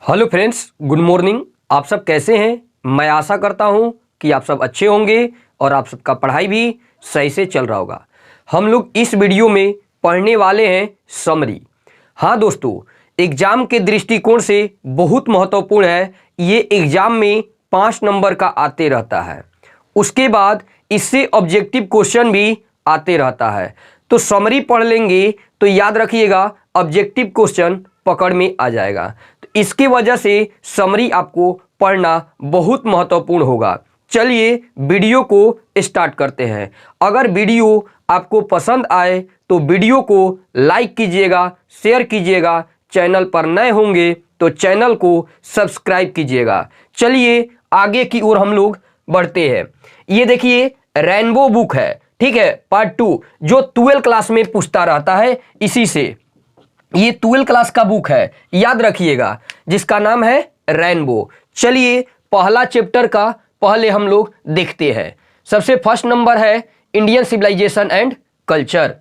Hello friends, good morning. आप सब कैसे हैं? मैं आशा करता हूं कि आप सब अच्छे होंगे और आप सबका पढ़ाई भी सही से चल रहा होगा। हम लोग इस वीडियो में पढ़ने वाले हैं समरी। हाँ दोस्तों, एग्जाम के दृष्टिकोण से बहुत महत्वपूर्ण है। ये एग्जाम में 5 नंबर का आते रहता है। उसके बाद इससे ऑब्जेक्टिव क्वेश्चन भी आते रहता है। तो समरी पढ़ लेंगे तो याद रखिएगा ऑब्जेक्टिव क्वेश्चन पकड़ में आ जाएगा। तो इसकी वजह से समरी आपको पढ़ना बहुत महत्वपूर्ण होगा। चलिए वीडियो को स्टार्ट करते हैं। अगर वीडियो आपको पसंद आए तो वीडियो को लाइक कीजिएगा, शेयर कीजिएगा। चैनल पर नए होंगे तो चैनल को सब्सक्राइब कीजिएगा। चलिए आगे की ओर हम लोग बढ़ते हैं। ये देखिए रेनबो बुक है, ठीक है, पार्ट 2 जो 12 क्लास में पूछता रहता है। इसी से ये 12 क्लास का बुक है, याद रखिएगा, जिसका नाम है रेनबो। चलिए पहला चैप्टर का पहले हम लोग देखते हैं। सबसे फर्स्ट नंबर है इंडियन सिविलाइजेशन एंड कल्चर।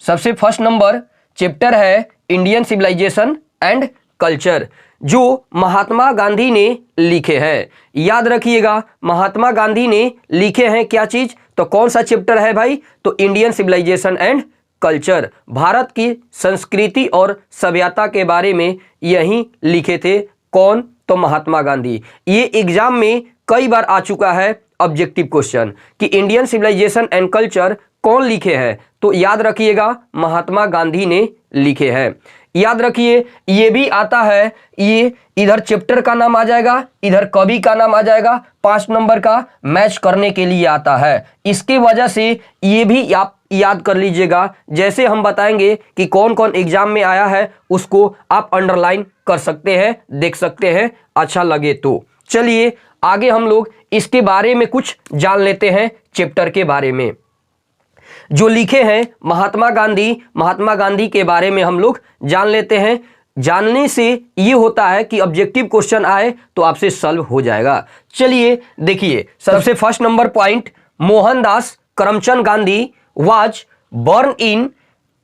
सबसे फर्स्ट नंबर चैप्टर है इंडियन सिविलाइजेशन एंड कल्चर, जो महात्मा गांधी ने लिखे हैं। याद रखिएगा महात्मा गांधी ने लिखे हैं क्या चीज, तो कौन सा चैप्टर है भाई, तो Indian civilisation and culture. Bharat की संस्कृति और सभ्यता के बारे में यही लिखे थे। कौन, तो महात्मा गांधी। ये एग्जाम में कई बार आ चुका है ऑब्जेक्टिव क्वेश्चन कि इंडियन सिविलाइजेशन एंड कल्चर कौन लिखे हैं, तो याद रखिएगा महात्मा गांधी ने लिखे हैं। याद रखिए ये भी आता है, ये इधर चैप्टर का नाम आ जाएगा, इधर कवि का नाम आ जाएगा। 5 नंबर का मैच करने के लिए आता है। इसके वजह से ये भी आप याद कर लीजिएगा। जैसे हम बताएंगे कि कौन कौन एग्जाम में आया है, उसको आप अंडरलाइन कर सकते हैं, देख सकते हैं, अच्छा लगे तो। चलिए आगे हम लोग इसके बारे में कुछ जान लेते हैं। चैप्टर के बारे में जो लिखे हैं महात्मा गांधी के बारे में हम लोग जान लेते हैं। जानने से ये होता है कि ऑब्जेक्टिव क्वेश्चन आए तो आपसे सॉल्व हो जाएगा। चलिए देखिए सबसे first number point, Mohandas Karamchand Gandhi was born in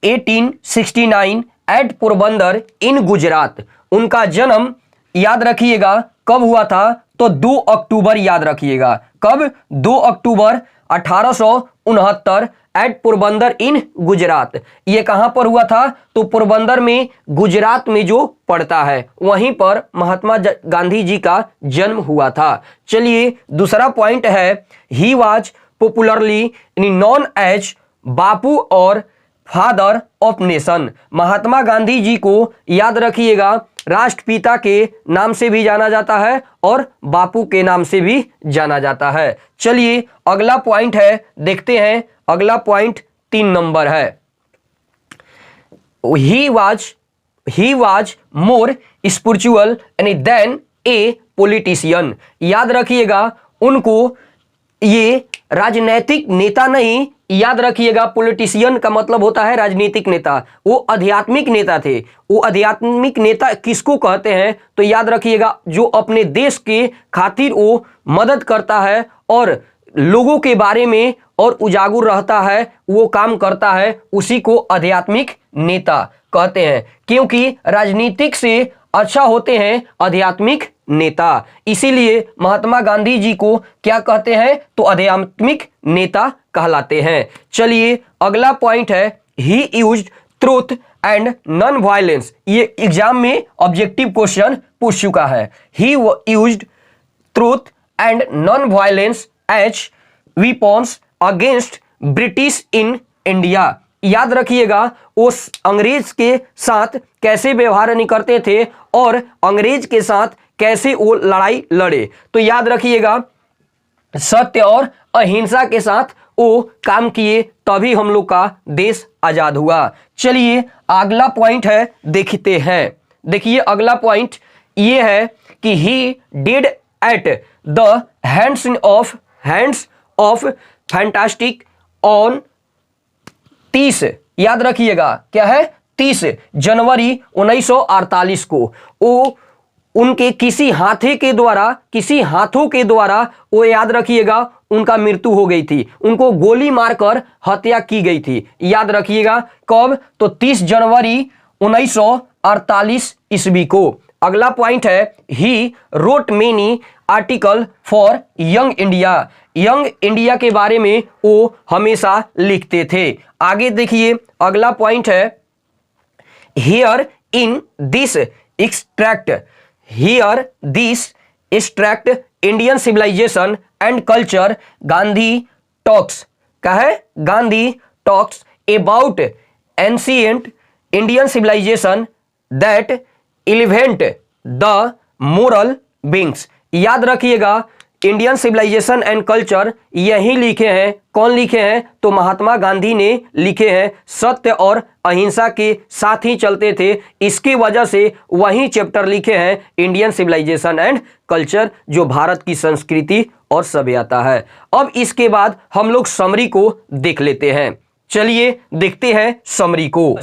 1869 at Porbandar in Gujarat. उनका जन्म याद रखिएगा कब हुआ था, तो 2 अक्टूबर। याद रखिएगा कब, 2 October 1869 at Porbandar in Gujarat. ये कहां पर हुआ था, तो पोरबंदर में, गुजरात में जो पड़ता है, वहीं पर महात्मा गांधी जी का जन्म हुआ था। चलिए दूसरा पॉइंट है, he was popularly known as Bapu और father of nation. Mahatma Gandhi ji को याद रखिएगा राष्ट्रपिता के नाम से भी जाना जाता है और बापू के नाम से भी जाना जाता है। चलिए अगला पॉइंट है, देखते हैं। अगला पॉइंट 3 नंबर है, he was more spiritual then a politician. याद रखिएगा उनको ये राजनैतिक नेता नहीं, याद रखिएगा पॉलिटिशियन का मतलब होता है राजनीतिक नेता। वो आध्यात्मिक नेता थे। वो आध्यात्मिक नेता किसको कहते हैं, तो याद रखिएगा जो अपने देश के खातिर वो मदद करता है और लोगों के बारे में और उजागर रहता है, वो काम करता है, उसी को आध्यात्मिक नेता कहते हैं। क्योंकि राजनीतिक से अच्छा होते हैं आध्यात्मिक नेता, इसीलिए महात्मा गांधी जी को क्या कहते हैं, तो आध्यात्मिक नेता कहलाते हैं। चलिए अगला पॉइंट है, he used truth and non violence. ये एग्जाम में ऑब्जेक्टिव क्वेश्चन पूछ चुका है। He used truth and non violence as weapons against British in India. याद रखिएगा उस अंग्रेज के साथ कैसे व्यवहार नहीं करते थे और अंग्रेज के साथ कैसे वो लड़ाई लड़े, तो याद रखिएगा सत्य और अहिंसा के साथ वो काम किए, तभी हम लोग का देश आजाद हुआ। चलिए अगला पॉइंट है, देखते हैं। देखिए अगला पॉइंट ये है कि he did at the hands of fantastic on 30, याद रखिएगा क्या है, 30 जनवरी 1948 को वो उनके किसी हाथों के द्वारा वो याद रखिएगा उनका मृत्यु हो गई थी। उनको गोली मारकर हत्या की गई थी। याद रखिएगा कब, तो 30 जनवरी 1948 ईस्वी को। अगला पॉइंट है he wrote many article for young India. Young India के बारे में वो हमेशा लिखते थे। आगे देखिए अगला पॉइंट है here in this extract, here this extract Indian civilisation and culture Gandhi talks, क्या है Gandhi talks about ancient Indian civilization that elevated the moral beings. याद रखिएगा इंडियन सिविलाइजेशन एंड कल्चर यही लिखे हैं, कौन लिखे हैं तो महात्मा गांधी ने लिखे हैं। सत्य और अहिंसा के साथ ही चलते थे, इसकी वजह से वही चैप्टर लिखे हैं इंडियन सिविलाइजेशन एंड कल्चर, जो भारत की संस्कृति और सभ्यता है। अब इसके बाद हम लोग समरी को देख लेते हैं। चलिए देखते हैं समरी को।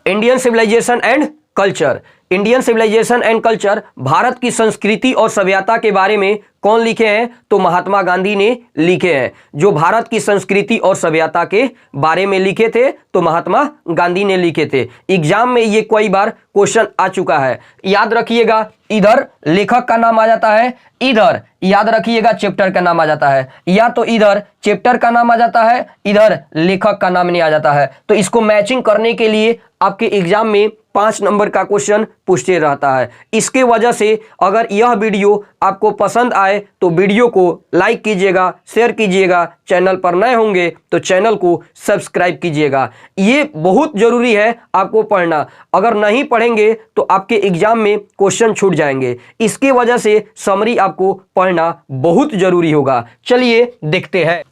Indian civilisation and culture, Indian civilisation and culture Bharat की संस्कृति और सभ्यता के बारे में कौन लिखे हैं तो महात्मा गांधी ने लिखे हैं। जो भारत की संस्कृति और सभ्यता के बारे में लिखे थे तो महात्मा गांधी ने लिखे थे। एग्जाम में ये कई बार क्वेश्चन आ चुका है। याद रखिएगा इधर लेखक का नाम आ जाता है, इधर याद रखिएगा चैप्टर का नाम आ जाता है, या तो इधर चैप्टर का नाम आ जाता है, इधर लेखक का नाम नहीं आ जाता है। तो इसको मैचिंग करने के लिए आपके एग्जाम में 5 नंबर का क्वेश्चन पूछते रहता है। इसके वजह से अगर यह वीडियो आपको पसंद आए तो वीडियो को लाइक कीजिएगा, शेयर कीजिएगा, चैनल पर नए होंगे तो चैनल को सब्सक्राइब कीजिएगा। ये बहुत जरूरी है आपको पढ़ना, अगर नहीं पढ़ेंगे तो आपके एग्जाम में क्वेश्चन छूट जाएंगे। इसकी वजह से समरी आपको पढ़ना बहुत जरूरी होगा। चलिए देखते हैं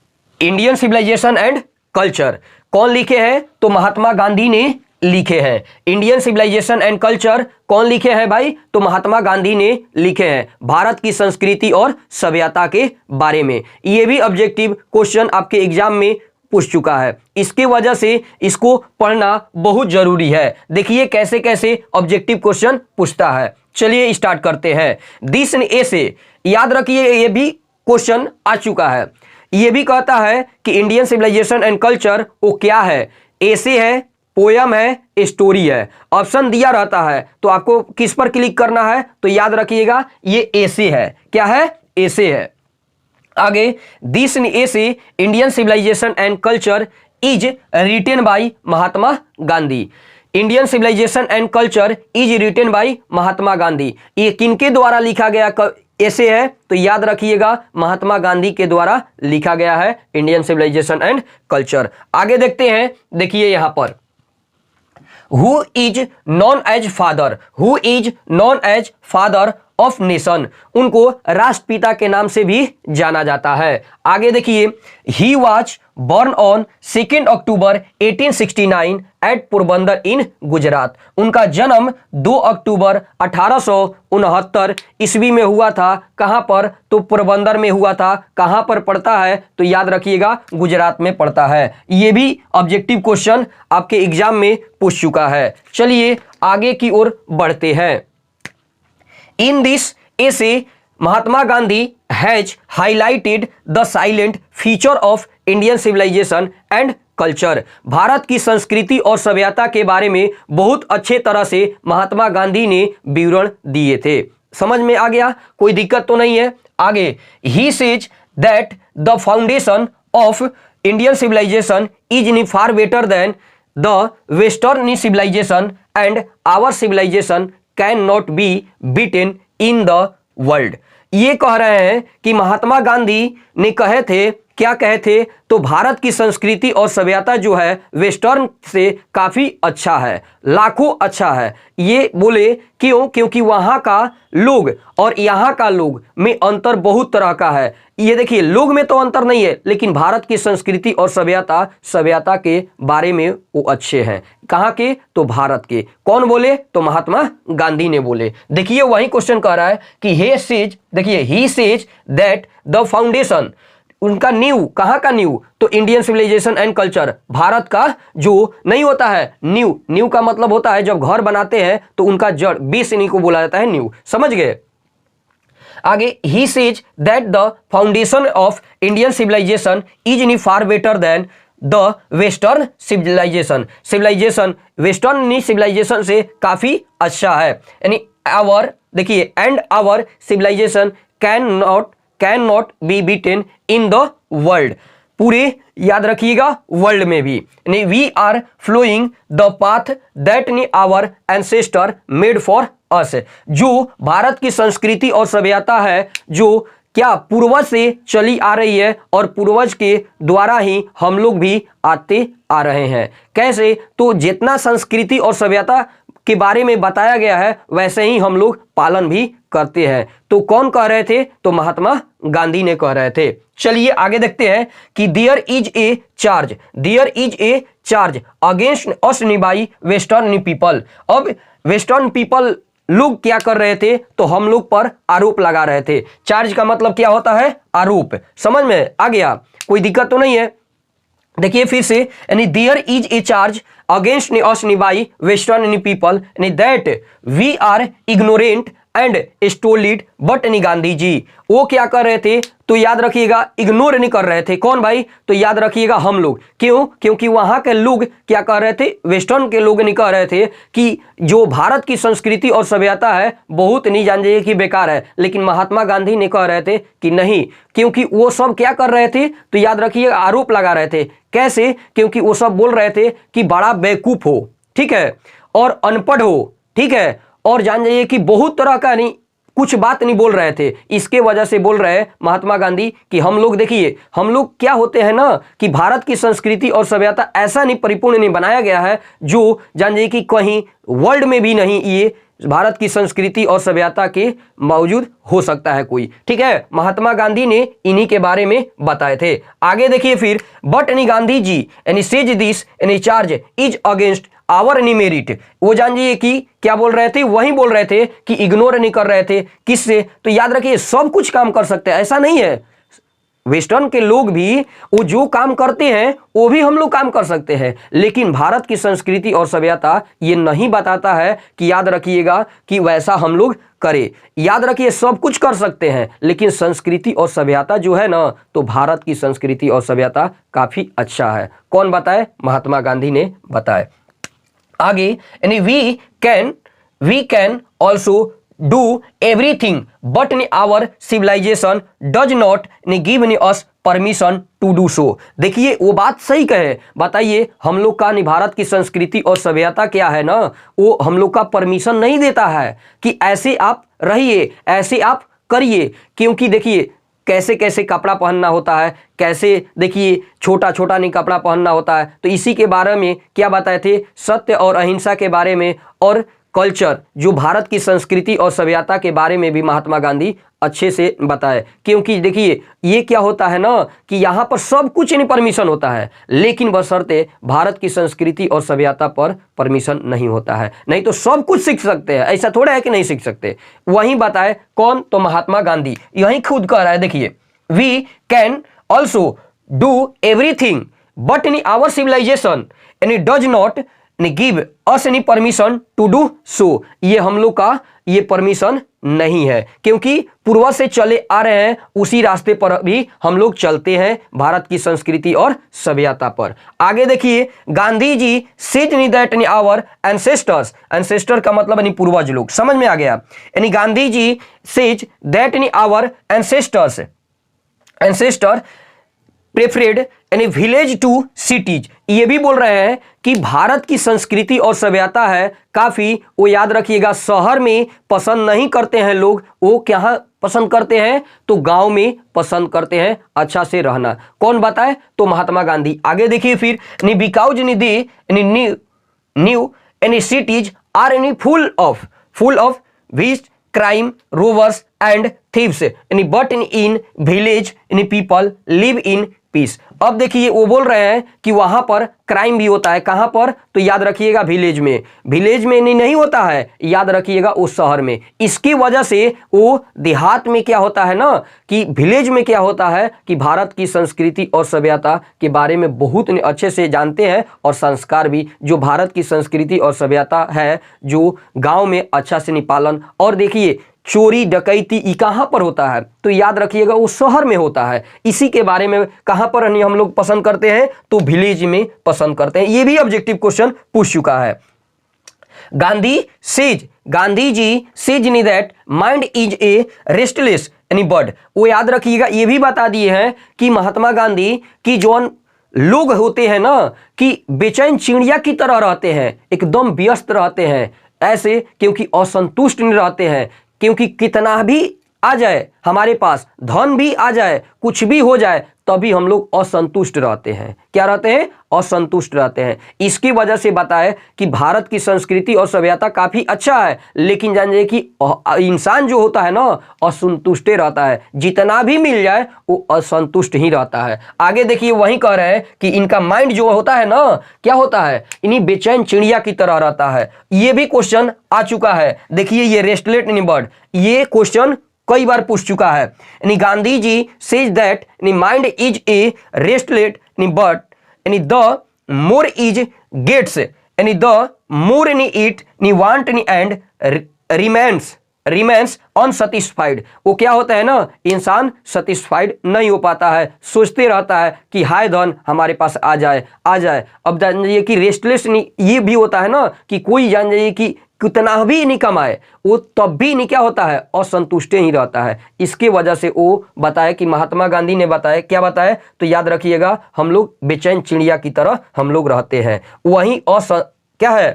इंडियन सिविलाइजेशन एंड कल्चर कौन लिखे हैं तो महात्मा गांधी ने लिखे हैं। इंडियन सिविलाइजेशन एंड कल्चर कौन लिखे हैं भाई तो महात्मा गांधी ने लिखे हैं, भारत की संस्कृति और सभ्यता के बारे में। यह भी ऑब्जेक्टिव क्वेश्चन आपके एग्जाम में पूछ चुका है, इसके वजह से इसको पढ़ना बहुत जरूरी है। देखिए कैसे कैसे ऑब्जेक्टिव क्वेश्चन पूछता है। चलिए स्टार्ट करते हैं। दिस एसे, याद रखिए ये भी क्वेश्चन आ चुका है। यह भी कहता है कि इंडियन सिविलाइजेशन एंड कल्चर वो क्या है, एसे है, पोयम है, स्टोरी है। ऑप्शन दिया रहता है तो आपको किस पर क्लिक करना है तो याद रखिएगा ये एसे है। क्या है एसे है। आगे this essay Indian civilisation and culture is written by Mahatma Gandhi. Indian civilisation and culture is written by Mahatma Gandhi. ये किनके द्वारा लिखा गया ऐसे है तो याद रखिएगा महात्मा गांधी के द्वारा लिखा गया है इंडियन सिविलाइजेशन एंड कल्चर। आगे देखते हैं, देखिए यहां पर Who is known as father? Who is known as father of nation? उनको राष्ट्रपिता के नाम से भी जाना जाता है। आगे देखिए he was born on 2 October 1869 at Porbandar in Gujarat. उनका जन्म 2 अक्टूबर 1869 ईस्वी में हुआ था। कहां पर तो पोरबंदर में हुआ था। कहां पर पड़ता है तो याद रखिएगा गुजरात में पड़ता है। यह भी ऑब्जेक्टिव क्वेश्चन आपके एग्जाम में पूछ चुका है। चलिए आगे की ओर बढ़ते हैं। In this essay Mahatma Gandhi has highlighted the silent feature of Indian civilisation and culture. Bharat की संस्कृति और सभ्यता के बारे में बहुत अच्छे तरह से महात्मा गांधी ने विवरण दिए थे। समझ में आ गया, कोई दिक्कत तो नहीं है। आगे he says that the foundation of Indian civilisation is far better than the western civilisation and our civilisation can not be beaten in the world. ये कह रहे हैं कि महात्मा गांधी ने कहे थे, क्या कहे थे तो भारत की संस्कृति और सभ्यता जो है वेस्टर्न से काफ़ी अच्छा है, लाखों अच्छा है। ये बोले क्यों? क्योंकि वहाँ का लोग और यहाँ का लोग में अंतर बहुत तरह का है। ये देखिए लोग में तो अंतर नहीं है, लेकिन भारत की संस्कृति और सभ्यता के बारे में वो अच्छे हैं। कहाँ के तो भारत के। कौन बोले तो महात्मा गांधी ने बोले। देखिए वही क्वेश्चन कह रहा है कि हे सेज, देखिए he says that the foundation, उनका नींव, कहाँ का नींव तो Indian civilisation and culture, Bharat का जो नहीं होता है नींव, नींव का मतलब होता है जब घर बनाते हैं तो उनका जड़, बेस इन्हीं को बोला जाता है नींव। समझ गए। आगे he says that the foundation of Indian civilisation is in far better than the western civilisation. Civilisation western civilisation से काफी अच्छा है, यानी आवर देखिए and our civilisation can not be beaten in the world, पूरे याद रखिएगा वर्ल्ड में भी। We are flowing the path that our ancestor made for us, जो भारत की संस्कृति और सभ्यता है जो क्या पूर्वज से चली आ रही है और पूर्वज के द्वारा ही हम लोग भी आते आ रहे हैं। कैसे? तो जितना संस्कृति और सभ्यता के बारे में बताया गया है वैसे ही हम लोग पालन भी करते हैं। तो कौन कह रहे थे? तो महात्मा गांधी ने कह रहे थे। चलिए आगे देखते हैं कि there is a charge against us by western people. अब वेस्टर्न पीपल लोग क्या कर रहे थे? तो हम लोग पर आरोप लगा रहे थे। चार्ज का मतलब क्या होता है? आरोप। समझ में आ गया? कोई दिक्कत तो नहीं है? देखिए फिर से, यानी there is a charge against us by western people that we are ignorant and stolid, but Gandhi ji वो क्या कर रहे थे? तो याद रखिएगा इग्नोर नहीं कर रहे थे। कौन भाई? तो याद रखिएगा हम लोग। क्यों? क्योंकि वहां के लोग क्या कह रहे थे? वेस्टर्न के लोग नहीं कह रहे थे कि जो भारत की संस्कृति और सभ्यता है बहुत नहीं जान जाइए कि बेकार है, लेकिन महात्मा गांधी ने कह रहे थे कि नहीं, क्योंकि वो सब क्या कर रहे थे? तो याद रखिएगा आरोप लगा रहे थे। कैसे? क्योंकि वो सब बोल रहे थे कि बड़ा बेवकूफ हो, ठीक है, और अनपढ़ हो, ठीक है, और जान जाइए कि बहुत तरह का नहीं कुछ बात नहीं बोल रहे थे। इसके वजह से बोल रहे हैं महात्मा गांधी कि हम लोग देखिए, हम लोग क्या होते हैं ना कि भारत की संस्कृति और सभ्यता ऐसा नहीं परिपूर्ण नहीं बनाया गया है जो जान जाइए कि कहीं वर्ल्ड में भी नहीं ये भारत की संस्कृति और सभ्यता के मौजूद हो सकता है कोई, ठीक है। महात्मा गांधी ने इन्हीं के बारे में बताए थे। आगे देखिए फिर, but Gandhi ji any says this any charge is against our any merit. वो जान जाइए कि क्या बोल रहे थे? वही बोल रहे थे कि इग्नोर नहीं कर रहे थे। किससे? तो याद रखिए सब कुछ काम कर सकते हैं, ऐसा नहीं है। वेस्टर्न के लोग भी वो जो काम करते हैं वो भी हम लोग काम कर सकते हैं, लेकिन भारत की संस्कृति और सभ्यता ये नहीं बताता है कि याद रखिएगा कि वैसा हम लोग करें। याद रखिए सब कुछ कर सकते हैं, लेकिन संस्कृति और सभ्यता जो है ना, तो भारत की संस्कृति और सभ्यता काफी अच्छा है। कौन बताए? महात्मा गांधी ने बताए। आगे, यानी we can also do everything but our civilization does not give us permission to do so। देखिए वो बात सही कहे। बताइए हम लोग का भारत की संस्कृति और सभ्यता क्या है ना, वो हम लोग का परमिशन नहीं देता है कि ऐसे आप रहिए, ऐसे आप करिए। क्योंकि देखिए कैसे कैसे कपड़ा पहनना होता है, कैसे देखिए छोटा छोटा नहीं कपड़ा पहनना होता है। तो इसी के बारे में क्या बताए थे? सत्य और अहिंसा के बारे में और कल्चर, जो भारत की संस्कृति और सभ्यता के बारे में भी महात्मा गांधी अच्छे से बताए। क्योंकि देखिए ये क्या होता है ना कि यहाँ पर सब कुछ नहीं परमिशन होता है, लेकिन बशर्ते भारत की संस्कृति और सभ्यता पर परमिशन नहीं होता है। नहीं तो सब कुछ सीख सकते हैं, ऐसा थोड़ा है कि नहीं सीख सकते। वही बताए कौन? तो महात्मा गांधी यही खुद कह रहा है। देखिए we can also do everything but in our civilisation and it does not give us any permission to do so. ये हम लोग का ये परमिशन नहीं है, क्योंकि पूर्वज से चले आ रहे हैं उसी रास्ते पर भी हम लोग चलते हैं भारत की संस्कृति और सभ्यता पर। आगे देखिए, Gandhi ji says that our ancestors, ancestor का मतलब यानी पूर्वज लोग, समझ में आ गया। यानी Gandhi ji says that our ancestor preferred यानी विलेज टू सिटीज। ये भी बोल रहे हैं कि भारत की संस्कृति और सभ्यता है काफी, वो याद रखिएगा शहर में पसंद नहीं करते हैं लोग, वो क्या पसंद करते हैं? तो गांव में पसंद करते हैं अच्छा से रहना। कौन बताए? तो महात्मा गांधी। आगे देखिए फिर, because new any cities are any full of which crime robbers and thieves but in village people live in peace. अब देखिए वो बोल रहे हैं कि वहां पर क्राइम भी होता है। कहां पर? तो याद रखिएगा विलेज में। विलेज में नहीं होता है, याद रखिएगा उस शहर में। इसकी वजह से वो देहात में क्या होता है ना कि विलेज में क्या होता है कि भारत की संस्कृति और सभ्यता के बारे में बहुत अच्छे से जानते हैं और संस्कार भी, जो भारत की संस्कृति और सभ्यता है जो गांव में अच्छा से निपालन। और देखिए चोरी डकैती ये कहां पर होता है? तो याद रखिएगा वो शहर में होता है। इसी के बारे में कहां पर हम लोग पसंद करते हैं? तो विलेज में पसंद करते हैं। ये भी ऑब्जेक्टिव क्वेश्चन पूछ चुका है। गांधी सेज गांधी जी सेज नी that mind is a restless यानी बर्ड। वो याद रखिएगा, ये भी बता दिए हैं कि महात्मा गांधी की जो लोग होते हैं ना कि बेचैन चिड़िया की तरह रहते हैं, एकदम व्यस्त रहते हैं, ऐसे क्योंकि असंतुष्ट नहीं रहते हैं, क्योंकि कितना भी आ जाए हमारे पास, धन भी आ जाए, कुछ भी हो जाए, तभी हम लोग असंतुष्ट रहते हैं। क्या रहते हैं? असंतुष्ट रहते हैं। इसकी वजह से बताए कि भारत की संस्कृति और सभ्यता काफी अच्छा है, लेकिन जानिए कि इंसान जो होता है ना असंतुष्ट रहता है, जितना भी मिल जाए वो असंतुष्ट ही रहता है। आगे देखिए वही कह रहे हैं कि इनका माइंड जो होता है ना क्या होता है, इन्हीं बेचैन चिड़िया की तरह रहता है। ये भी क्वेश्चन आ चुका है, देखिए ये रेस्टलेस बर्ड, ये क्वेश्चन कई बार पूछ चुका है। यानी Gandhi ji says that mind is a restless bird, यानी द मोर इज गेट्स, यानी the more it want and remains unsatisfied. वो क्या होता है ना, इंसान सेटिस्फाइड नहीं हो पाता है, सोचते रहता है कि हाय धन हमारे पास आ जाए आ जाए। अब जान जाइए कि रेस्टलेस ये भी होता है ना कि कोई जान जाइए कि कितना भी नहीं कमाए वो तब भी नहीं क्या होता है, असंतुष्ट ही रहता है। इसके वजह से वो बताया कि महात्मा गांधी ने बताया, क्या बताया तो याद रखिएगा, हम लोग बेचैन चिड़िया की तरह हम लोग रहते हैं, वहीं क्या है,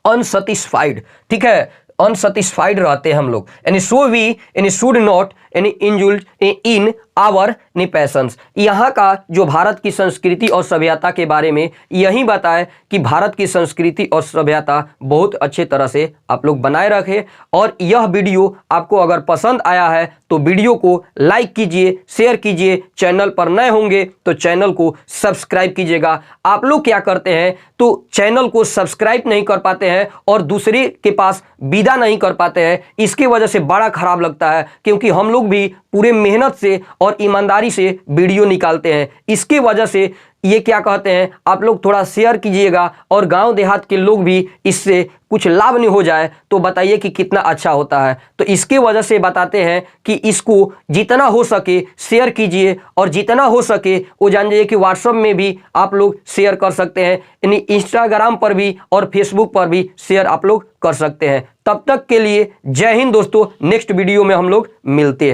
अनसेटिस्फाइड, ठीक है, अनसेटिस्फाइड रहते हैं हम लोग। यानी सो वी यानी शुड नॉट यानी इंजुल्ड इन आवर पैशंस। यहाँ का जो भारत की संस्कृति और सभ्यता के बारे में यही बताए कि भारत की संस्कृति और सभ्यता बहुत अच्छे तरह से आप लोग बनाए रखें। और यह वीडियो आपको अगर पसंद आया है तो वीडियो को लाइक कीजिए, शेयर कीजिए, चैनल पर नए होंगे तो चैनल को सब्सक्राइब कीजिएगा। आप लोग क्या करते हैं तो चैनल को सब्सक्राइब नहीं कर पाते हैं और दूसरे के पास विदा नहीं कर पाते हैं, इसकी वजह से बड़ा खराब लगता है, क्योंकि हम लोग भी पूरे मेहनत से और ईमानदारी से वीडियो निकालते हैं। इसकी वजह से ये क्या कहते हैं, आप लोग थोड़ा शेयर कीजिएगा और गांव देहात के लोग भी इससे कुछ लाभ नहीं हो जाए तो बताइए कि कितना अच्छा होता है। तो इसके वजह से बताते हैं कि इसको जितना हो सके शेयर कीजिए, और जितना हो सके वो जान जाइए कि व्हाट्सएप में भी आप लोग शेयर कर सकते हैं, यानी इंस्टाग्राम पर भी और फेसबुक पर भी शेयर आप लोग कर सकते हैं। तब तक के लिए जय हिंद दोस्तों, नेक्स्ट वीडियो में हम लोग मिलते हैं।